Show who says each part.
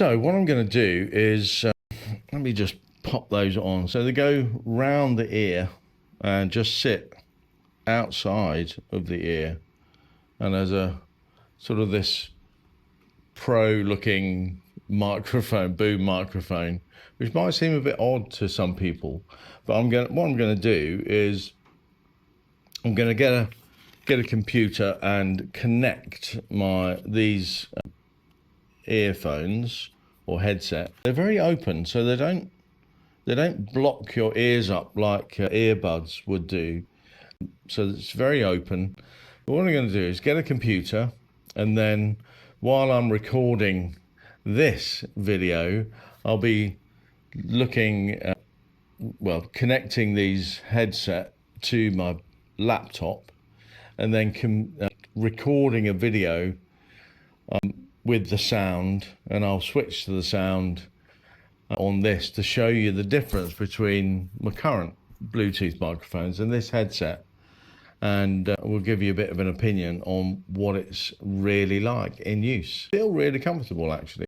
Speaker 1: So what I'm going to do is, let me just pop those on. So they go round the ear and just sit outside of the ear. And there's a sort of this pro-looking microphone, boom microphone, which might seem a bit odd to some people. But what I'm going to do is I'm going to get a computer and connect these earphones or headset. They're very open, so they don't block your ears up like earbuds would do. So it's very open. But what I'm going to do is get a computer, and then while I'm recording this video, I'll be looking at, well, connecting these headset to my laptop, and then recording a video with the sound, and I'll switch to the sound on this to show you the difference between my current Bluetooth microphones and this headset, and we'll give you a bit of an opinion on what it's really like in use. Feel really comfortable, actually.